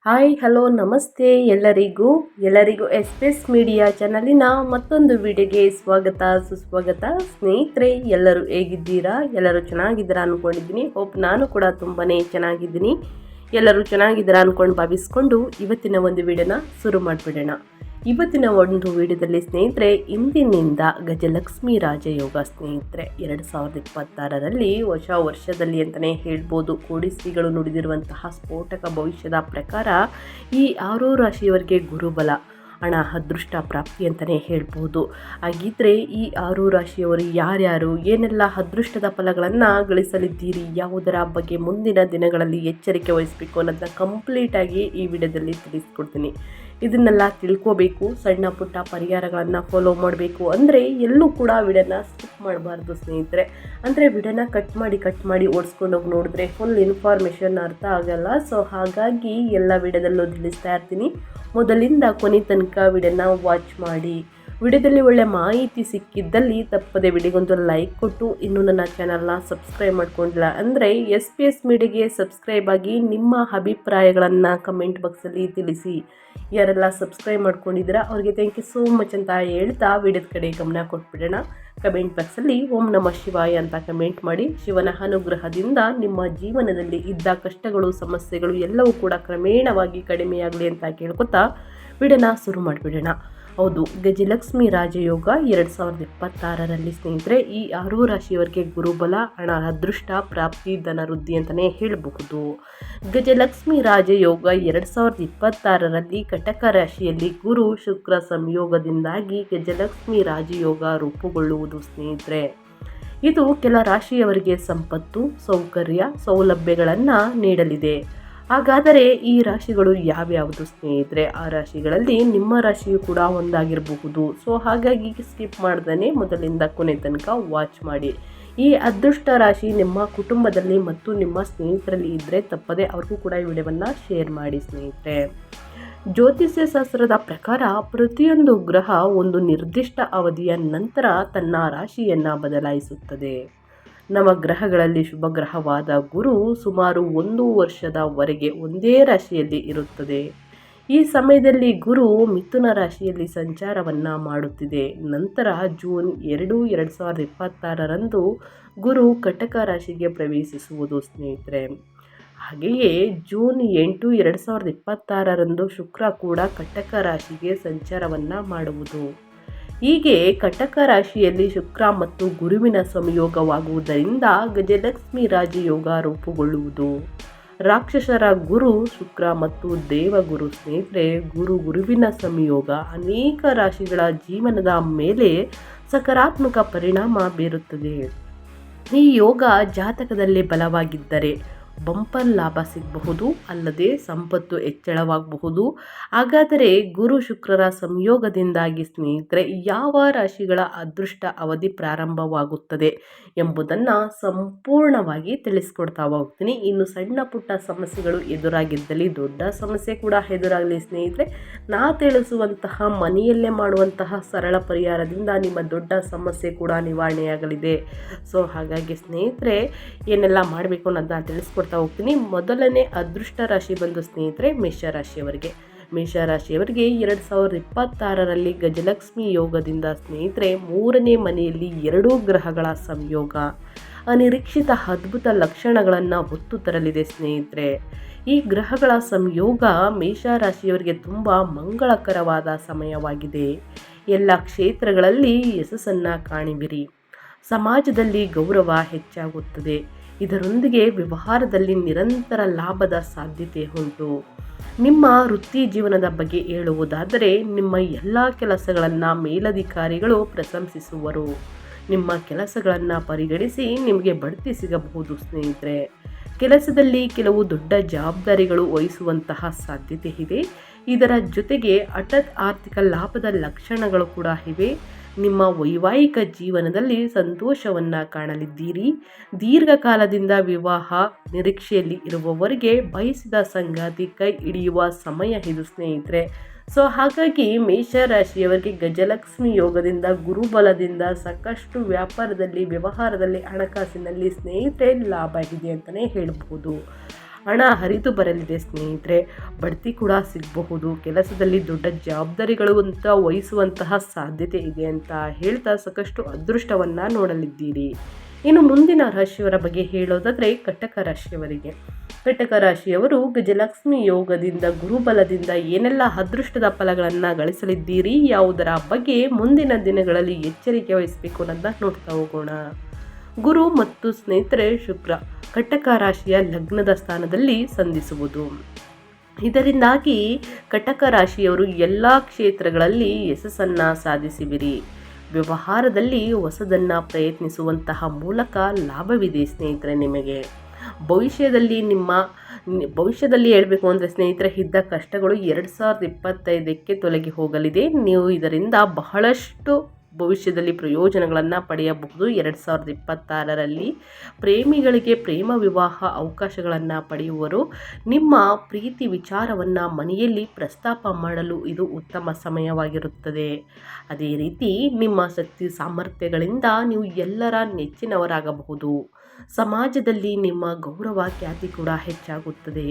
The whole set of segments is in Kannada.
ಹಾಯ್ ಹಲೋ ನಮಸ್ತೆ ಎಲ್ಲರಿಗೂ ಎಸ್ ಮೀಡಿಯಾ ಚಾನಲಿನ ಮತ್ತೊಂದು ವಿಡಿಯೋಗೆ ಸ್ವಾಗತ ಸುಸ್ವಾಗತ. ಸ್ನೇಹಿತರೆ, ಎಲ್ಲರೂ ಹೇಗಿದ್ದೀರಾ? ಎಲ್ಲರೂ ಚೆನ್ನಾಗಿದ್ದೀರಾ ಅಂದ್ಕೊಂಡಿದ್ದೀನಿ. ಹೋಪ್ ನಾನು ಕೂಡ ತುಂಬಾ ಚೆನ್ನಾಗಿದ್ದೀನಿ. ಎಲ್ಲರೂ ಚೆನ್ನಾಗಿದ್ದೀರಾ ಅಂದ್ಕೊಂಡು ಭಾವಿಸ್ಕೊಂಡು ಇವತ್ತಿನ ಒಂದು ವಿಡಿಯೋನ ಶುರು ಮಾಡಿಬಿಡೋಣ. ಇವತ್ತಿನ ಒಂದು ವಿಡಿಯೋದಲ್ಲಿ ಸ್ನೇಹಿತರೆ, ಇಂದಿನಿಂದ ಗಜಲಕ್ಷ್ಮಿ ರಾಜಯೋಗ ಸ್ನೇಹಿತರೆ 2026ರಲ್ಲಿ ಹೊಸ ವರ್ಷದಲ್ಲಿ ಅಂತಲೇ ಹೇಳ್ಬೋದು. ಕೋಡಿಶ್ರೀಗಳು ನುಡಿದಿರುವಂತಹ ಸ್ಫೋಟಕ ಭವಿಷ್ಯದ ಪ್ರಕಾರ ಈ 6 ರಾಶಿಯವರಿಗೆ ಗುರುಬಲ, ಹಣ, ಅದೃಷ್ಟ ಪ್ರಾಪ್ತಿ ಅಂತಲೇ ಹೇಳ್ಬೋದು. ಹಾಗಿದ್ರೆ ಈ 6 ರಾಶಿಯವರು ಯಾರ್ಯಾರು, ಏನೆಲ್ಲ ಅದೃಷ್ಟದ ಫಲಗಳನ್ನು ಗಳಿಸಲಿದ್ದೀರಿ, ಯಾವುದರ ಬಗ್ಗೆ ಮುಂದಿನ ದಿನಗಳಲ್ಲಿ ಎಚ್ಚರಿಕೆ ವಹಿಸಬೇಕು ಅನ್ನೋದನ್ನ ಕಂಪ್ಲೀಟಾಗಿ ಈ ವಿಡಿಯೋದಲ್ಲಿ ತಿಳಿಸ್ಕೊಡ್ತೀನಿ. ಇದನ್ನೆಲ್ಲ ತಿಳ್ಕೋಬೇಕು, ಸಣ್ಣ ಪುಟ್ಟ ಪರಿಹಾರಗಳನ್ನು ಫಾಲೋ ಮಾಡಬೇಕು ಅಂದರೆ ಎಲ್ಲೂ ಕೂಡ ವಿಡಿಯೋನ ಸ್ಕಿಪ್ ಮಾಡಬಾರ್ದು ಸ್ನೇಹಿತರೆ. ಅಂದರೆ ವಿಡಿಯೋನ ಕಟ್ ಮಾಡಿ ಓಡಿಸ್ಕೊಂಡೋಗಿ ನೋಡಿದ್ರೆ ಫುಲ್ ಇನ್ಫಾರ್ಮೇಷನ್ ಅರ್ಥ ಆಗಲ್ಲ. ಸೊ ಹಾಗಾಗಿ ಎಲ್ಲ ವಿಡಿಯೋದಲ್ಲೂ ತಿಳಿಸ್ತಾ ಇರ್ತೀನಿ. ಮೊದಲಿಂದ ಕೊನೆ ತನಕ ವಿಡಿಯೋನ ವಾಚ್ ಮಾಡಿ. ವಿಡಿಯೋದಲ್ಲಿ ಒಳ್ಳೆ ಮಾಹಿತಿ ಸಿಕ್ಕಿದ್ದಲ್ಲಿ ತಪ್ಪದೆ ವಿಡಿಯೋಗೊಂದು ಲೈಕ್ ಕೊಟ್ಟು, ಇನ್ನೂ ನನ್ನ ಚಾನಲ್ನ ಸಬ್ಸ್ಕ್ರೈಬ್ ಮಾಡ್ಕೊಂಡಿಲ್ಲ ಅಂದರೆ ಎಸ್ ಮೀಡಿಯಾಗೆ ಸಬ್ಸ್ಕ್ರೈಬ್ ಆಗಿ ನಿಮ್ಮ ಅಭಿಪ್ರಾಯಗಳನ್ನು ಕಮೆಂಟ್ ಬಾಕ್ಸಲ್ಲಿ ತಿಳಿಸಿ. ಯಾರೆಲ್ಲ ಸಬ್ಸ್ಕ್ರೈಬ್ ಮಾಡ್ಕೊಂಡಿದ್ದೀರಾ ಅವ್ರಿಗೆ ಥ್ಯಾಂಕ್ ಯು ಸೋ ಮಚ್ ಅಂತ ಹೇಳ್ತಾ ವಿಡಿಯೋದ ಕಡೆ ಗಮನ ಕೊಟ್ಬಿಡೋಣ. ಕಮೆಂಟ್ ಬಾಕ್ಸಲ್ಲಿ ಓಂ ನಮಃ ಶಿವಾಯ ಅಂತ ಕಮೆಂಟ್ ಮಾಡಿ. ಶಿವನ ಅನುಗ್ರಹದಿಂದ ನಿಮ್ಮ ಜೀವನದಲ್ಲಿ ಇದ್ದ ಕಷ್ಟಗಳು, ಸಮಸ್ಯೆಗಳು ಎಲ್ಲವೂ ಕೂಡ ಕ್ರಮೇಣವಾಗಿ ಕಡಿಮೆಯಾಗಲಿ ಅಂತ ಕೇಳ್ಕೊತಾ ವಿಡಿಯೋನ ಶುರು ಮಾಡಿಬಿಡೋಣ. ಹೌದು, ಗಜಲಕ್ಷ್ಮಿ ರಾಜಯೋಗ 2026ರಲ್ಲಿ ಸ್ನೇಹಿತರೆ ಈ 6 ರಾಶಿಯವರಿಗೆ ಗುರುಬಲ, ಹಣ, ಅದೃಷ್ಟ ಪ್ರಾಪ್ತಿ, ಧನವೃದ್ಧಿ ಅಂತಲೇ ಹೇಳಬಹುದು. ಗಜಲಕ್ಷ್ಮಿ ರಾಜಯೋಗ 2026ರಲ್ಲಿ ಕಟಕ ರಾಶಿಯಲ್ಲಿ ಗುರು ಶುಕ್ರ ಸಂಯೋಗದಿಂದಾಗಿ ಗಜಲಕ್ಷ್ಮಿ ರಾಜಯೋಗ ರೂಪುಗೊಳ್ಳುವುದು ಸ್ನೇಹಿತರೆ. ಇದು ಕೆಲ ರಾಶಿಯವರಿಗೆ ಸಂಪತ್ತು, ಸೌಕರ್ಯ, ಸೌಲಭ್ಯಗಳನ್ನು ನೀಡಲಿದೆ. ಹಾಗಾದರೆ ಈ ರಾಶಿಗಳು ಯಾವ್ಯಾವುದು ಸ್ನೇಹಿತರೆ? ಆ ರಾಶಿಗಳಲ್ಲಿ ನಿಮ್ಮ ರಾಶಿಯು ಕೂಡ ಒಂದಾಗಿರಬಹುದು. ಸೊ ಹಾಗಾಗಿ ಸ್ಕಿಪ್ ಮಾಡ್ದೇ ಮೊದಲಿಂದ ಕೊನೆ ತನಕ ವಾಚ್ ಮಾಡಿ. ಈ ಅದೃಷ್ಟ ರಾಶಿ ನಿಮ್ಮ ಕುಟುಂಬದಲ್ಲಿ ಮತ್ತು ನಿಮ್ಮ ಸ್ನೇಹಿತರಲ್ಲಿ ಇದ್ದರೆ ತಪ್ಪದೆ ಅವ್ರಿಗೂ ಕೂಡ ಈ ವಿಡಿಯೋವನ್ನು ಶೇರ್ ಮಾಡಿ ಸ್ನೇಹಿತರೆ. ಜ್ಯೋತಿಷ್ಯ ಶಾಸ್ತ್ರದ ಪ್ರಕಾರ ಪ್ರತಿಯೊಂದು ಗ್ರಹ ಒಂದು ನಿರ್ದಿಷ್ಟ ಅವಧಿಯ ನಂತರ ತನ್ನ ರಾಶಿಯನ್ನು ಬದಲಾಯಿಸುತ್ತದೆ. ನವಗ್ರಹಗಳಲ್ಲಿ ಶುಭ ಗ್ರಹವಾದ ಗುರು ಸುಮಾರು 1 ವರ್ಷದವರೆಗೆ ಒಂದೇ ರಾಶಿಯಲ್ಲಿ ಇರುತ್ತದೆ. ಈ ಸಮಯದಲ್ಲಿ ಗುರು ಮಿಥುನ ರಾಶಿಯಲ್ಲಿ ಸಂಚಾರವನ್ನು ಮಾಡುತ್ತಿದೆ. ನಂತರ ಜೂನ್ 2, 2026ರಂದು ಗುರು ಕಟಕ ರಾಶಿಗೆ ಪ್ರವೇಶಿಸುವುದು ಸ್ನೇಹಿತರೆ. ಹಾಗೆಯೇ ಜೂನ್ 8, 2026ರಂದು ಶುಕ್ರ ಕೂಡ ಕಟಕ ರಾಶಿಗೆ ಸಂಚಾರವನ್ನು ಮಾಡುವುದು. ಹೀಗೆ ಕಟಕ ರಾಶಿಯಲ್ಲಿ ಶುಕ್ರ ಮತ್ತು ಗುರುವಿನ ಸಂಯೋಗವಾಗುವುದರಿಂದ ಗಜಲಕ್ಷ್ಮಿ ರಾಜಯೋಗ ರೂಪುಗೊಳ್ಳುವುದು. ರಾಕ್ಷಸರ ಗುರು ಶುಕ್ರ ಮತ್ತು ದೇವಗುರು ಸ್ನೇಹಿತರೆ, ಗುರುವಿನ ಸಂಯೋಗ ಅನೇಕ ರಾಶಿಗಳ ಜೀವನದ ಮೇಲೆ ಸಕಾರಾತ್ಮಕ ಪರಿಣಾಮ ಬೀರುತ್ತದೆ. ಈ ಯೋಗ ಜಾತಕದಲ್ಲಿ ಬಲವಾಗಿದ್ದರೆ ಬಂಪರ್ ಲಾಭ ಸಿಗಬಹುದು, ಅಲ್ಲದೆ ಸಂಪತ್ತು ಹೆಚ್ಚಳವಾಗಬಹುದು. ಹಾಗಾದರೆ ಗುರು ಶುಕ್ರರ ಸಂಯೋಗದಿಂದಾಗಿ ಸ್ನೇಹಿತರೆ ಯಾವ ರಾಶಿಗಳ ಅದೃಷ್ಟ ಅವಧಿ ಪ್ರಾರಂಭವಾಗುತ್ತದೆ ಎಂಬುದನ್ನು ಸಂಪೂರ್ಣವಾಗಿ ತಿಳಿಸ್ಕೊಡ್ತಾ ಹೋಗ್ತೀನಿ. ಇನ್ನು ಸಣ್ಣ ಪುಟ್ಟ ಸಮಸ್ಯೆಗಳು ಎದುರಾಗಿದ್ದಲ್ಲಿ ದೊಡ್ಡ ಸಮಸ್ಯೆ ಕೂಡ ಎದುರಾಗಲಿ ಸ್ನೇಹಿತರೆ, ನಾ ತಿಳಿಸುವಂತಹ ಮನೆಯಲ್ಲೇ ಮಾಡುವಂತಹ ಸರಳ ಪರಿಹಾರದಿಂದ ನಿಮ್ಮ ದೊಡ್ಡ ಸಮಸ್ಯೆ ಕೂಡ ನಿವಾರಣೆಯಾಗಲಿದೆ. ಸೊ ಹಾಗಾಗಿ ಸ್ನೇಹಿತರೆ ಏನೆಲ್ಲ ಮಾಡಬೇಕು ಅನ್ನೋದನ್ನ ತಿಳಿಸ್ಕೊಡ್ತಾ ಹೋಗ್ತೀನಿ. ಮೊದಲನೇ ಅದೃಷ್ಟ ರಾಶಿ ಬಂದು ಸ್ನೇಹಿತರೆ ಮೇಷರಾಶಿಯವರಿಗೆ 2026ರಲ್ಲಿ ಗಜಲಕ್ಷ್ಮಿ ಯೋಗದಿಂದ ಸ್ನೇಹಿತರೆ 3ನೇ ಮನೆಯಲ್ಲಿ 2 ಗ್ರಹಗಳ ಸಂಯೋಗ ಅನಿರೀಕ್ಷಿತ ಅದ್ಭುತ ಲಕ್ಷಣಗಳನ್ನು ಹೊತ್ತು ತರಲಿದೆ ಸ್ನೇಹಿತರೆ. ಈ ಗ್ರಹಗಳ ಸಂಯೋಗ ಮೇಷರಾಶಿಯವರಿಗೆ ತುಂಬ ಮಂಗಳಕರವಾದ ಸಮಯವಾಗಿದೆ. ಎಲ್ಲ ಕ್ಷೇತ್ರಗಳಲ್ಲಿ ಯಶಸ್ಸನ್ನು ಕಾಣಿಬಿರಿ. ಸಮಾಜದಲ್ಲಿ ಗೌರವ ಹೆಚ್ಚಾಗುತ್ತದೆ. ಇದರೊಂದಿಗೆ ವ್ಯವಹಾರದಲ್ಲಿ ನಿರಂತರ ಲಾಭದ ಸಾಧ್ಯತೆ ಉಂಟು. ನಿಮ್ಮ ವೃತ್ತಿ ಜೀವನದ ಬಗ್ಗೆ ಹೇಳುವುದಾದರೆ ನಿಮ್ಮ ಎಲ್ಲ ಕೆಲಸಗಳನ್ನು ಮೇಲಧಿಕಾರಿಗಳು ಪ್ರಶಂಸಿಸುವರು. ನಿಮ್ಮ ಕೆಲಸಗಳನ್ನು ಪರಿಗಣಿಸಿ ನಿಮಗೆ ಬಡ್ತಿ ಸಿಗಬಹುದು ಸ್ನೇಹಿತರೆ. ಕೆಲಸದಲ್ಲಿ ಕೆಲವು ದೊಡ್ಡ ಜವಾಬ್ದಾರಿಗಳು ವಹಿಸುವಂತಹ ಸಾಧ್ಯತೆ ಇದೆ. ಇದರ ಜೊತೆಗೆ ಹಠಾತ್ ಆರ್ಥಿಕ ಲಾಭದ ಲಕ್ಷಣಗಳು ಕೂಡ ಇವೆ. ನಿಮ್ಮ ವೈವಾಹಿಕ ಜೀವನದಲ್ಲಿ ಸಂತೋಷವನ್ನು ಕಾಣಲಿದ್ದೀರಿ. ದೀರ್ಘಕಾಲದಿಂದ ವಿವಾಹ ನಿರೀಕ್ಷೆಯಲ್ಲಿ ಇರುವವರಿಗೆ ಬಯಸಿದ ಸಂಗಾತಿ ಕೈ ಹಿಡಿಯುವ ಸಮಯ ಇದು ಸ್ನೇಹಿತರೆ. ಸೊ ಹಾಗಾಗಿ ಮೇಷರಾಶಿಯವರಿಗೆ ಗಜಲಕ್ಷ್ಮಿ ಯೋಗದಿಂದ, ಗುರುಬಲದಿಂದ ಸಾಕಷ್ಟು ವ್ಯಾಪಾರದಲ್ಲಿ, ವ್ಯವಹಾರದಲ್ಲಿ, ಹಣಕಾಸಿನಲ್ಲಿ ಸ್ನೇಹಿತರೆ ಲಾಭ ಇದೆ ಅಂತಲೇ ಹೇಳ್ಬೋದು. ಹಣ ಹರಿದು ಬರಲಿದೆ ಸ್ನೇಹಿತರೆ. ಬಡ್ತಿ ಕೂಡ ಸಿಗಬಹುದು. ಕೆಲಸದಲ್ಲಿ ದೊಡ್ಡ ಜವಾಬ್ದಾರಿಗಳು ಅಂತ ವಹಿಸುವಂತಹ ಸಾಧ್ಯತೆ ಇದೆ ಅಂತ ಹೇಳ್ತಾ ಸಾಕಷ್ಟು ಅದೃಷ್ಟವನ್ನು ನೋಡಲಿದ್ದೀರಿ. ಇನ್ನು ಮುಂದಿನ ರಾಶಿಯವರ ಬಗ್ಗೆ ಹೇಳೋದಾದರೆ ಕಟಕ ರಾಶಿಯವರಿಗೆ. ಕಟಕ ರಾಶಿಯವರು ಗಜಲಕ್ಷ್ಮಿ ಯೋಗದಿಂದ ಗುರುಬಲದಿಂದ ಏನೆಲ್ಲ ಅದೃಷ್ಟದ ಫಲಗಳನ್ನು ಗಳಿಸಲಿದ್ದೀರಿ, ಯಾವುದರ ಬಗ್ಗೆ ಮುಂದಿನ ದಿನಗಳಲ್ಲಿ ಎಚ್ಚರಿಕೆ ವಹಿಸಬೇಕು ಅನ್ನೋದನ್ನ ನೋಡ್ತಾ ಹೋಗೋಣ. ಗುರು ಮತ್ತು ಸ್ನೇಹಿತರೆ ಶುಕ್ರ ಕಟಕ ರಾಶಿಯ ಲಗ್ನದ ಸ್ಥಾನದಲ್ಲಿ ಸಂಧಿಸುವುದು. ಇದರಿಂದಾಗಿ ಕಟಕ ರಾಶಿಯವರು ಎಲ್ಲ ಕ್ಷೇತ್ರಗಳಲ್ಲಿ ಯಶಸ್ಸನ್ನು ಸಾಧಿಸುವಿರಿ. ವ್ಯವಹಾರದಲ್ಲಿ ಹೊಸದನ್ನು ಪ್ರಯತ್ನಿಸುವಂತಹ ಮೂಲಕ ಲಾಭವಿದೆ ಸ್ನೇಹಿತರೆ. ನಿಮಗೆ ಭವಿಷ್ಯದಲ್ಲಿ ಹೇಳಬೇಕು ಅಂದರೆ ಸ್ನೇಹಿತರೆ, ಇದ್ದ ಕಷ್ಟಗಳು 2025ಕ್ಕೆ ತೊಲಗಿ ಹೋಗಲಿದೆ. ನೀವು ಇದರಿಂದ ಬಹಳಷ್ಟು ಭವಿಷ್ಯದಲ್ಲಿ ಪ್ರಯೋಜನಗಳನ್ನು ಪಡೆಯಬಹುದು. 2026ರಲ್ಲಿ ಪ್ರೇಮಿಗಳಿಗೆ ಪ್ರೇಮ ವಿವಾಹ ಅವಕಾಶಗಳನ್ನು ಪಡೆಯುವರು. ನಿಮ್ಮ ಪ್ರೀತಿ ವಿಚಾರವನ್ನು ಮನೆಯಲ್ಲಿ ಪ್ರಸ್ತಾಪ ಮಾಡಲು ಇದು ಉತ್ತಮ ಸಮಯವಾಗಿರುತ್ತದೆ. ಅದೇ ರೀತಿ ನಿಮ್ಮ ಶಕ್ತಿ ಸಾಮರ್ಥ್ಯಗಳಿಂದ ನೀವು ಎಲ್ಲರ ನೆಚ್ಚಿನವರಾಗಬಹುದು. ಸಮಾಜದಲ್ಲಿ ನಿಮ್ಮ ಗೌರವ ಖ್ಯಾತಿ ಕೂಡ ಹೆಚ್ಚಾಗುತ್ತದೆ.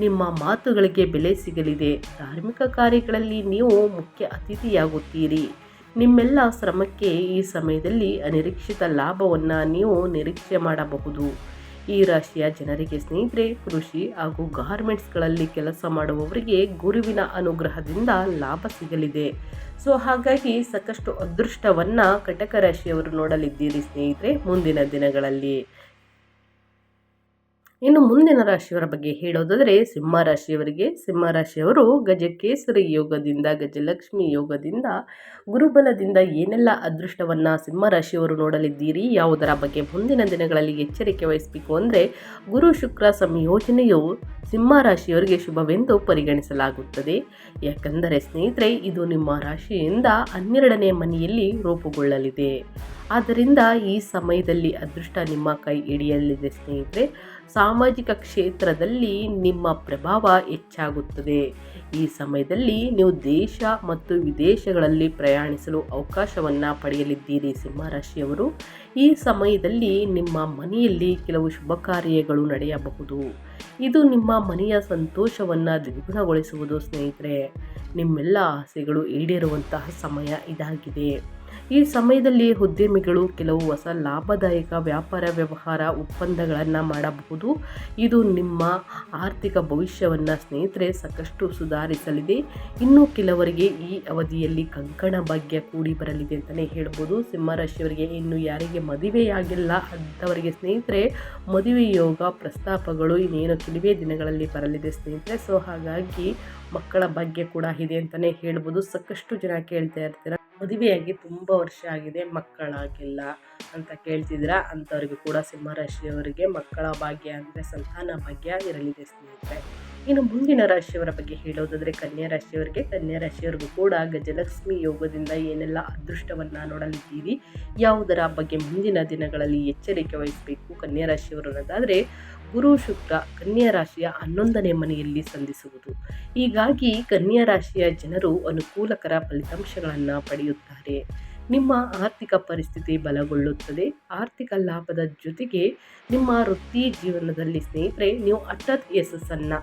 ನಿಮ್ಮ ಮಾತುಗಳಿಗೆ ಬೆಲೆ ಸಿಗಲಿದೆ. ಧಾರ್ಮಿಕ ಕಾರ್ಯಗಳಲ್ಲಿ ನೀವು ಮುಖ್ಯ ಅತಿಥಿಯಾಗುತ್ತೀರಿ. ನಿಮ್ಮೆಲ್ಲ ಶ್ರಮಕ್ಕೆ ಈ ಸಮಯದಲ್ಲಿ ಅನಿರೀಕ್ಷಿತ ಲಾಭವನ್ನು ನೀವು ನಿರೀಕ್ಷೆ ಮಾಡಬಹುದು. ಈ ರಾಶಿಯ ಜನರಿಗೆ ಸ್ನೇಹಿತರೆ, ಕೃಷಿ ಹಾಗೂ ಗಾರ್ಮೆಂಟ್ಸ್ಗಳಲ್ಲಿ ಕೆಲಸ ಮಾಡುವವರಿಗೆ ಗುರುವಿನ ಅನುಗ್ರಹದಿಂದ ಲಾಭ ಸಿಗಲಿದೆ. ಹಾಗಾಗಿ ಸಾಕಷ್ಟು ಅದೃಷ್ಟವನ್ನು ಕಟಕ ರಾಶಿಯವರು ನೋಡಲಿದ್ದೀರಿ ಸ್ನೇಹಿತರೆ ಮುಂದಿನ ದಿನಗಳಲ್ಲಿ. ಇನ್ನು ಮುಂದಿನ ರಾಶಿಯವರ ಬಗ್ಗೆ ಹೇಳೋದಾದರೆ ಸಿಂಹ ರಾಶಿಯವರಿಗೆ. ಸಿಂಹ ರಾಶಿಯವರು ಗಜಕೇಸರಿ ಯೋಗದಿಂದ ಗಜಲಕ್ಷ್ಮಿ ಯೋಗದಿಂದ ಗುರುಬಲದಿಂದ ಏನೆಲ್ಲ ಅದೃಷ್ಟವನ್ನು ಸಿಂಹ ರಾಶಿಯವರು ನೋಡಲಿದ್ದೀರಿ, ಯಾವುದರ ಬಗ್ಗೆ ಮುಂದಿನ ದಿನಗಳಲ್ಲಿ ಎಚ್ಚರಿಕೆ ವಹಿಸಬೇಕು ಅಂದರೆ, ಗುರು ಶುಕ್ರ ಸಂಯೋಜನೆಯು ಸಿಂಹ ರಾಶಿಯವರಿಗೆ ಶುಭವೆಂದು ಪರಿಗಣಿಸಲಾಗುತ್ತದೆ. ಯಾಕಂದರೆ ಸ್ನೇಹಿತರೆ, ಇದು ನಿಮ್ಮ ರಾಶಿಯಿಂದ 12ನೇ ಮನೆಯಲ್ಲಿ ರೂಪುಗೊಳ್ಳಲಿದೆ. ಆದ್ದರಿಂದ ಈ ಸಮಯದಲ್ಲಿ ಅದೃಷ್ಟ ನಿಮ್ಮ ಕೈ ಹಿಡಿಯಲಿದೆ ಸ್ನೇಹಿತರೆ. ಸಾಮಾಜಿಕ ಕ್ಷೇತ್ರದಲ್ಲಿ ನಿಮ್ಮ ಪ್ರಭಾವ ಹೆಚ್ಚಾಗುತ್ತದೆ. ಈ ಸಮಯದಲ್ಲಿ ನೀವು ದೇಶ ಮತ್ತು ವಿದೇಶಗಳಲ್ಲಿ ಪ್ರಯಾಣಿಸಲು ಅವಕಾಶವನ್ನು ಪಡೆಯಲಿದ್ದೀರಿ ಸಿಂಹರಾಶಿಯವರು. ಈ ಸಮಯದಲ್ಲಿ ನಿಮ್ಮ ಮನೆಯಲ್ಲಿ ಕೆಲವು ಶುಭ ಕಾರ್ಯಗಳು ನಡೆಯಬಹುದು. ಇದು ನಿಮ್ಮ ಮನೆಯ ಸಂತೋಷವನ್ನು ದ್ವಿಗುಣಗೊಳಿಸುವುದು ಸ್ನೇಹಿತರೆ. ನಿಮ್ಮೆಲ್ಲ ಆಸೆಗಳು ಈಡೇರುವಂತಹ ಸಮಯ ಇದಾಗಿದೆ. ಈ ಸಮಯದಲ್ಲಿ ಉದ್ಯಮಿಗಳು ಕೆಲವು ಹೊಸ ಲಾಭದಾಯಕ ವ್ಯಾಪಾರ ವ್ಯವಹಾರ ಒಪ್ಪಂದಗಳನ್ನು ಮಾಡಬಹುದು. ಇದು ನಿಮ್ಮ ಆರ್ಥಿಕ ಭವಿಷ್ಯವನ್ನು ಸ್ನೇಹಿತರೆ ಸಾಕಷ್ಟು ಸುಧಾರಿಸಲಿದೆ. ಇನ್ನು ಕೆಲವರಿಗೆ ಈ ಅವಧಿಯಲ್ಲಿ ಕಂಕಣ ಭಾಗ್ಯ ಕೂಡಿ ಬರಲಿದೆ ಅಂತಲೇ ಹೇಳ್ಬೋದು. ಸಿಂಹರಾಶಿಯವರಿಗೆ ಇನ್ನು ಯಾರಿಗೆ ಮದುವೆಯಾಗಿಲ್ಲ ಅಂಥವರಿಗೆ ಸ್ನೇಹಿತರೆ ಮದುವೆ ಯೋಗ ಪ್ರಸ್ತಾಪಗಳು ಇನ್ನೇನು ಕೆಲವೇ ದಿನಗಳಲ್ಲಿ ಬರಲಿದೆ ಸ್ನೇಹಿತರೆ. ಹಾಗಾಗಿ ಮಕ್ಕಳ ಭಾಗ್ಯ ಕೂಡ ಇದೆ ಅಂತಲೇ ಹೇಳ್ಬೋದು. ಸಾಕಷ್ಟು ಜನ ಕೇಳ್ತಾ ಇರ್ತೀರ, ಮದುವೆಯಾಗಿ ತುಂಬ ವರ್ಷ ಆಗಿದೆ ಮಕ್ಕಳಾಗಿಲ್ಲ ಅಂತ ಕೇಳ್ತಿದ್ದೀರಾ. ಅಂಥವ್ರಿಗೂ ಕೂಡ ಸಿಂಹರಾಶಿಯವರಿಗೆ ಮಕ್ಕಳ ಭಾಗ್ಯ ಅಂದರೆ ಸಂತಾನ ಭಾಗ್ಯ ಇರಲಿದೆ ಸ್ನೇಹಿತರೆ. ಇನ್ನು ಮುಂದಿನ ರಾಶಿಯವರ ಬಗ್ಗೆ ಹೇಳೋದಾದರೆ ಕನ್ಯಾ ರಾಶಿಯವರಿಗೆ. ಕನ್ಯಾ ರಾಶಿಯವರಿಗೂ ಕೂಡ ಗಜಲಕ್ಷ್ಮಿ ಯೋಗದಿಂದ ಏನೆಲ್ಲ ಅದೃಷ್ಟವನ್ನು ನೋಡಲಿದ್ದೀರಿ, ಯಾವುದರ ಬಗ್ಗೆ ಮುಂದಿನ ದಿನಗಳಲ್ಲಿ ಎಚ್ಚರಿಕೆ ವಹಿಸಬೇಕು ಕನ್ಯಾ ರಾಶಿಯವರು ಅನ್ನೋದಾದರೆ, ಗುರು ಶುಕ್ರ ಕನ್ಯಾ ರಾಶಿಯ 11ನೇ ಮನೆಯಲ್ಲಿ ಸಂಧಿಸುವುದು. ಹೀಗಾಗಿ ಕನ್ಯಾ ರಾಶಿಯ ಜನರು ಅನುಕೂಲಕರ ಫಲಿತಾಂಶಗಳನ್ನು ಪಡೆಯುತ್ತಾರೆ. ನಿಮ್ಮ ಆರ್ಥಿಕ ಪರಿಸ್ಥಿತಿ ಬಲಗೊಳ್ಳುತ್ತದೆ. ಆರ್ಥಿಕ ಲಾಭದ ಜೊತೆಗೆ ನಿಮ್ಮ ವೃತ್ತಿ ಜೀವನದಲ್ಲಿ ಸ್ನೇಹಿತರೆ ನೀವು ಹಠಾತ್ ಯಶಸ್ಸನ್ನು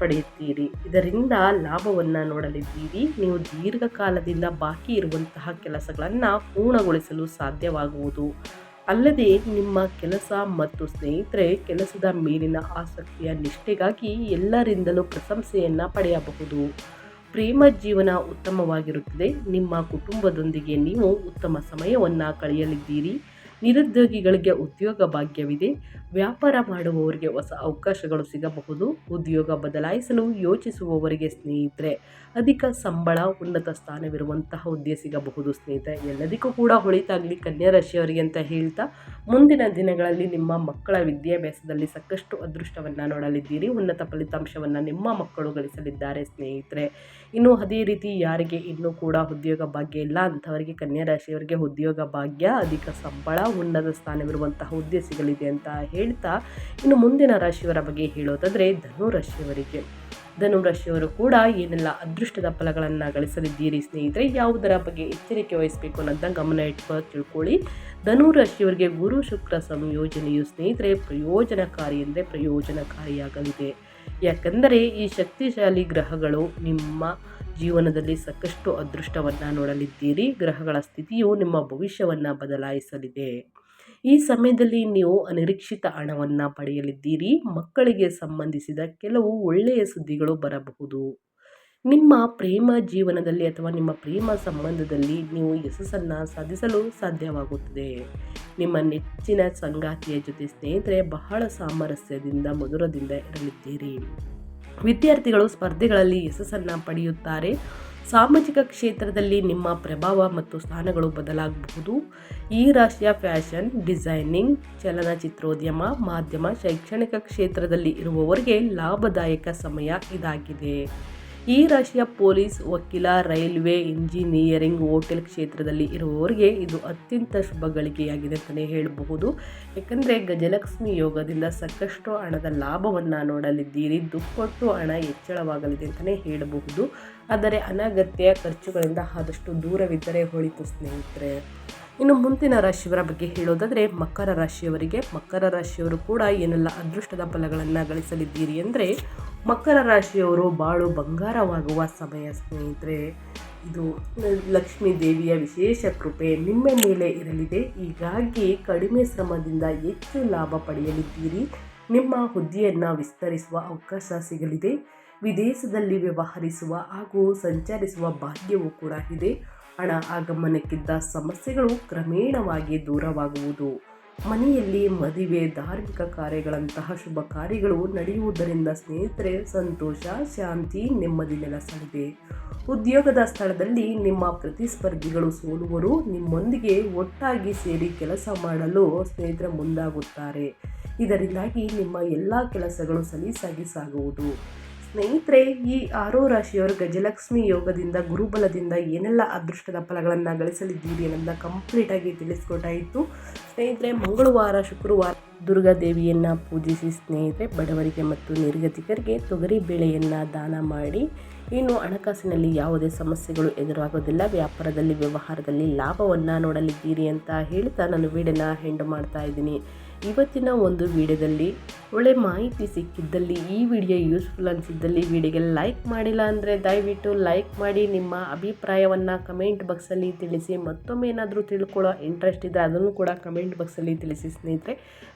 ಪಡೆಯುತ್ತೀರಿ. ಇದರಿಂದ ಲಾಭವನ್ನು ನೋಡಲಿದ್ದೀರಿ. ನೀವು ದೀರ್ಘಕಾಲದಿಂದ ಬಾಕಿ ಇರುವಂತಹ ಕೆಲಸಗಳನ್ನು ಪೂರ್ಣಗೊಳಿಸಲು ಸಾಧ್ಯವಾಗುವುದು. ಅಲ್ಲದೆ ನಿಮ್ಮ ಕೆಲಸ ಮತ್ತು ಸ್ನೇಹಿತರೆ ಕೆಲಸದ ಮೇಲಿನ ಆಸಕ್ತಿಯ ನಿಷ್ಠೆಗಾಗಿ ಎಲ್ಲರಿಂದಲೂ ಪ್ರಶಂಸೆಯನ್ನು ಪಡೆಯಬಹುದು. ಪ್ರೇಮ ಜೀವನ ಉತ್ತಮವಾಗಿರುತ್ತದೆ. ನಿಮ್ಮ ಕುಟುಂಬದೊಂದಿಗೆ ನೀವು ಉತ್ತಮ ಸಮಯವನ್ನು ಕಳೆಯಲಿದ್ದೀರಿ. ನಿರುದ್ಯೋಗಿಗಳಿಗೆ ಉದ್ಯೋಗ ಭಾಗ್ಯವಿದೆ. ವ್ಯಾಪಾರ ಮಾಡುವವರಿಗೆ ಹೊಸ ಅವಕಾಶಗಳು ಸಿಗಬಹುದು. ಉದ್ಯೋಗ ಬದಲಾಯಿಸಲು ಯೋಚಿಸುವವರಿಗೆ ಸ್ನೇಹಿತರೆ ಅಧಿಕ ಸಂಬಳ ಉನ್ನತ ಸ್ಥಾನವಿರುವಂತಹ ಹುದ್ದೆ ಸಿಗಬಹುದು ಸ್ನೇಹಿತರೆ. ಎಲ್ಲದಕ್ಕೂ ಕೂಡ ಒಳಿತಾಗಲಿ ಕನ್ಯಾ ರಾಶಿಯವರಿಗೆ ಅಂತ ಹೇಳ್ತಾ, ಮುಂದಿನ ದಿನಗಳಲ್ಲಿ ನಿಮ್ಮ ಮಕ್ಕಳ ವಿದ್ಯಾಭ್ಯಾಸದಲ್ಲಿ ಸಾಕಷ್ಟು ಅದೃಷ್ಟವನ್ನು ನೋಡಲಿದ್ದೀರಿ. ಉನ್ನತ ಫಲಿತಾಂಶವನ್ನು ನಿಮ್ಮ ಮಕ್ಕಳು ಗಳಿಸಲಿದ್ದಾರೆ ಸ್ನೇಹಿತರೆ. ಇನ್ನು ಅದೇ ರೀತಿ ಯಾರಿಗೆ ಇನ್ನೂ ಕೂಡ ಉದ್ಯೋಗ ಭಾಗ್ಯ ಇಲ್ಲ ಅಂಥವರಿಗೆ ಕನ್ಯಾ ರಾಶಿಯವರಿಗೆ ಉದ್ಯೋಗ ಭಾಗ್ಯ, ಅಧಿಕ ಸಂಬಳ, ಉನ್ನತ ಸ್ಥಾನವಿರುವಂತಹ ಹುದ್ದೆ ಸಿಗಲಿದೆ ಅಂತ ಹೇಳ್ತಾ, ಇನ್ನು ಮುಂದಿನ ರಾಶಿಯವರ ಬಗ್ಗೆ ಹೇಳೋದಾದರೆ ಧನು ರಾಶಿಯವರಿಗೆ. ಧನು ರಾಶಿಯವರು ಕೂಡ ಏನೆಲ್ಲ ಅದೃಷ್ಟದ ಫಲಗಳನ್ನು ಗಳಿಸಲಿದ್ದೀರಿ ಸ್ನೇಹಿತರೆ, ಯಾವುದರ ಬಗ್ಗೆ ಎಚ್ಚರಿಕೆ ವಹಿಸಬೇಕು ಅನ್ನೋದನ್ನ ಗಮನ ಇಟ್ಕೊಂಡು ತಿಳ್ಕೊಳ್ಳಿ. ಧನು ರಾಶಿಯವರಿಗೆ ಗುರು ಶುಕ್ರ ಸಂಯೋಜನೆಯು ಸ್ನೇಹಿತರೆ ಪ್ರಯೋಜನಕಾರಿಯಾಗಲಿದೆ. ಯಾಕಂದರೆ ಈ ಶಕ್ತಿಶಾಲಿ ಗ್ರಹಗಳು ನಿಮ್ಮ ಜೀವನದಲ್ಲಿ ಸಾಕಷ್ಟು ಅದೃಷ್ಟವನ್ನು ನೋಡಲಿದ್ದೀರಿ. ಗ್ರಹಗಳ ಸ್ಥಿತಿಯು ನಿಮ್ಮ ಭವಿಷ್ಯವನ್ನು ಬದಲಾಯಿಸಲಿದೆ. ಈ ಸಮಯದಲ್ಲಿ ನೀವು ಅನಿರೀಕ್ಷಿತ ಹಣವನ್ನು ಪಡೆಯಲಿದ್ದೀರಿ. ಮಕ್ಕಳಿಗೆ ಸಂಬಂಧಿಸಿದ ಕೆಲವು ಒಳ್ಳೆಯ ಸುದ್ದಿಗಳು ಬರಬಹುದು. ನಿಮ್ಮ ಪ್ರೇಮ ಜೀವನದಲ್ಲಿ ಅಥವಾ ನಿಮ್ಮ ಪ್ರೇಮ ಸಂಬಂಧದಲ್ಲಿ ನೀವು ಯಶಸ್ಸನ್ನು ಸಾಧಿಸಲು ಸಾಧ್ಯವಾಗುತ್ತದೆ. ನಿಮ್ಮ ನೆಚ್ಚಿನ ಸಂಗಾತಿಯ ಜೊತೆ ಸ್ನೇಹಿತರೆ ಬಹಳ ಸಾಮರಸ್ಯದಿಂದ ಮಧುರದಿಂದ ಇರಲಿದ್ದೀರಿ. ವಿದ್ಯಾರ್ಥಿಗಳು ಸ್ಪರ್ಧೆಗಳಲ್ಲಿ ಯಶಸ್ಸನ್ನು ಪಡೆಯುತ್ತಾರೆ. ಸಾಮಾಜಿಕ ಕ್ಷೇತ್ರದಲ್ಲಿ ನಿಮ್ಮ ಪ್ರಭಾವ ಮತ್ತು ಸ್ಥಾನಗಳು ಬದಲಾಗಬಹುದು. ಈ ರಾಶಿಯ ಫ್ಯಾಷನ್, ಡಿಸೈನಿಂಗ್, ಚಲನಚಿತ್ರೋದ್ಯಮ, ಮಾಧ್ಯಮ, ಶೈಕ್ಷಣಿಕ ಕ್ಷೇತ್ರದಲ್ಲಿ ಇರುವವರಿಗೆ ಲಾಭದಾಯಕ ಸಮಯ ಇದಾಗಿದೆ. ಈ ರಾಶಿಯ ಪೊಲೀಸ್, ವಕೀಲ, ರೈಲ್ವೆ, ಇಂಜಿನಿಯರಿಂಗ್, ಹೋಟೆಲ್ ಕ್ಷೇತ್ರದಲ್ಲಿ ಇರುವವರಿಗೆ ಇದು ಅತ್ಯಂತ ಶುಭ ಗಳಿಗೆಯಾಗಿದೆ ಅಂತಲೇ ಹೇಳಬಹುದು. ಯಾಕಂದರೆ ಗಜಲಕ್ಷ್ಮಿ ಯೋಗದಿಂದ ಸಾಕಷ್ಟು ಹಣದ ಲಾಭವನ್ನು ನೋಡಲಿದ್ದೀರಿ. ದುಪ್ಪಟ್ಟು ಹಣ ಹೆಚ್ಚಳವಾಗಲಿದೆ ಅಂತಲೇ ಹೇಳಬಹುದು. ಆದರೆ ಅನಗತ್ಯ ಖರ್ಚುಗಳಿಂದ ಆದಷ್ಟು ದೂರವಿದ್ದರೆ ಒಳಿತು ಸ್ನೇಹಿತರೆ. ಇನ್ನು ಮುಂದಿನ ರಾಶಿಯವರ ಬಗ್ಗೆ ಹೇಳೋದಾದರೆ ಮಕರ ರಾಶಿಯವರಿಗೆ, ಮಕರ ರಾಶಿಯವರು ಕೂಡ ಏನೆಲ್ಲ ಅದೃಷ್ಟದ ಫಲಗಳನ್ನು ಗಳಿಸಲಿದ್ದೀರಿ ಅಂದರೆ, ಮಕರ ರಾಶಿಯವರು ಬಾಳು ಬಂಗಾರವಾಗುವ ಸಮಯ ಸ್ನೇಹಿತರೆ. ಇದು ಲಕ್ಷ್ಮೀ ದೇವಿಯ ವಿಶೇಷ ಕೃಪೆ ನಿಮ್ಮ ಮೇಲೆ ಇರಲಿದೆ. ಹೀಗಾಗಿ ಕಡಿಮೆ ಶ್ರಮದಿಂದ ಹೆಚ್ಚು ಲಾಭ ಪಡೆಯಲಿದ್ದೀರಿ. ನಿಮ್ಮ ಹುದ್ದೆಯನ್ನು ವಿಸ್ತರಿಸುವ ಅವಕಾಶ ಸಿಗಲಿದೆ. ವಿದೇಶದಲ್ಲಿ ವ್ಯವಹರಿಸುವ ಹಾಗೂ ಸಂಚರಿಸುವ ಭಾಗ್ಯವೂ ಕೂಡ ಇದೆ. ಹಣ ಆಗಮನಕ್ಕಿದ್ದ ಸಮಸ್ಯೆಗಳು ಕ್ರಮೇಣವಾಗಿ ದೂರವಾಗುವುದು. ಮನೆಯಲ್ಲಿ ಮದುವೆ, ಧಾರ್ಮಿಕ ಕಾರ್ಯಗಳಂತಹ ಶುಭ ಕಾರ್ಯಗಳು ನಡೆಯುವುದರಿಂದ ಸ್ನೇಹಿತರೆ ಸಂತೋಷ, ಶಾಂತಿ, ನೆಮ್ಮದಿ ನೆಲೆಸಲಿದೆ. ಉದ್ಯೋಗದ ಸ್ಥಳದಲ್ಲಿ ನಿಮ್ಮ ಪ್ರತಿಸ್ಪರ್ಧಿಗಳು ಸೋಲುವರು. ನಿಮ್ಮೊಂದಿಗೆ ಒಟ್ಟಾಗಿ ಸೇರಿ ಕೆಲಸ ಮಾಡಲು ಸ್ನೇಹಿತರೆ ಮುಂದಾಗುತ್ತಾರೆ. ಇದರಿಂದಾಗಿ ನಿಮ್ಮ ಎಲ್ಲ ಕೆಲಸಗಳು ಸಲೀಸಾಗಿ ಸಾಗುವುದು. ಸ್ನೇಹಿತರೆ, ಈ 6 ರಾಶಿಯವರು ಗಜಲಕ್ಷ್ಮಿ ಯೋಗದಿಂದ ಗುರುಬಲದಿಂದ ಏನೆಲ್ಲ ಅದೃಷ್ಟದ ಫಲಗಳನ್ನು ಗಳಿಸಲಿದ್ದೀರಿ ಅನ್ನೋದನ್ನ ಕಂಪ್ಲೀಟಾಗಿ ತಿಳಿಸ್ಕೊಟ್ಟಾಯಿತು ಸ್ನೇಹಿತರೆ. ಮಂಗಳವಾರ, ಶುಕ್ರವಾರ ದುರ್ಗಾದೇವಿಯನ್ನು ಪೂಜಿಸಿ ಸ್ನೇಹಿತರೆ. ಬಡವರಿಗೆ ಮತ್ತು ನಿರ್ಗತಿಕರಿಗೆ ತೊಗರಿ ಬೇಳೆಯನ್ನು ದಾನ ಮಾಡಿ. ಇನ್ನು ಹಣಕಾಸಿನಲ್ಲಿ ಯಾವುದೇ ಸಮಸ್ಯೆಗಳು ಎದುರಾಗೋದಿಲ್ಲ. ವ್ಯಾಪಾರದಲ್ಲಿ, ವ್ಯವಹಾರದಲ್ಲಿ ಲಾಭವನ್ನು ನೋಡಲಿದ್ದೀರಿ ಅಂತ ಹೇಳ್ತಾ ನಾನು ವಿಡಿಯೋನ ಎಂಡ್ ಮಾಡ್ತಾ ಇದ್ದೀನಿ. ಇವತ್ತಿನ ಒಂದು ವಿಡಿಯೋದಲ್ಲಿ ಒಳ್ಳೆ ಮಾಹಿತಿ ಸಿಕ್ಕಿದ್ದಲ್ಲಿ, ಈ ವಿಡಿಯೋ ಯೂಸ್ಫುಲ್ ಅನಿಸಿದ್ದಲ್ಲಿ ವಿಡಿಯೋಗೆ ಲೈಕ್ ಮಾಡಿಲ್ಲ ಅಂದರೆ ದಯವಿಟ್ಟು ಲೈಕ್ ಮಾಡಿ. ನಿಮ್ಮ ಅಭಿಪ್ರಾಯವನ್ನು ಕಮೆಂಟ್ ಬಾಕ್ಸಲ್ಲಿ ತಿಳಿಸಿ. ಮತ್ತೊಮ್ಮೆ ಏನಾದರೂ ತಿಳ್ಕೊಳ್ಳೋ ಇಂಟ್ರೆಸ್ಟ್ ಇದ್ದರೆ ಅದನ್ನು ಕೂಡ ಕಮೆಂಟ್ ಬಾಕ್ಸಲ್ಲಿ ತಿಳಿಸಿ ಸ್ನೇಹಿತರೆ.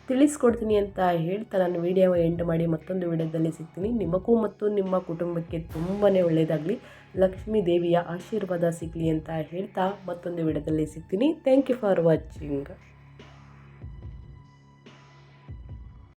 ತಿಳಿಸ್ಕೊಡ್ತೀನಿ ಅಂತ ಹೇಳ್ತಾ ನಾನು ವಿಡಿಯೋ ಎಂಡ್ ಮಾಡಿ ಮತ್ತೊಂದು ವಿಡಿಯೋದಲ್ಲಿ ಸಿಗ್ತೀನಿ. ನಿಮಗೂ ಮತ್ತು ನಿಮ್ಮ ಕುಟುಂಬಕ್ಕೆ ತುಂಬಾ ಒಳ್ಳೆಯದಾಗಲಿ, ಲಕ್ಷ್ಮೀ ದೇವಿಯ ಆಶೀರ್ವಾದ ಸಿಗಲಿ ಅಂತ ಹೇಳ್ತಾ ಮತ್ತೊಂದು ವಿಡಿಯೋದಲ್ಲಿ ಸಿಗ್ತೀನಿ. Thank you for watching.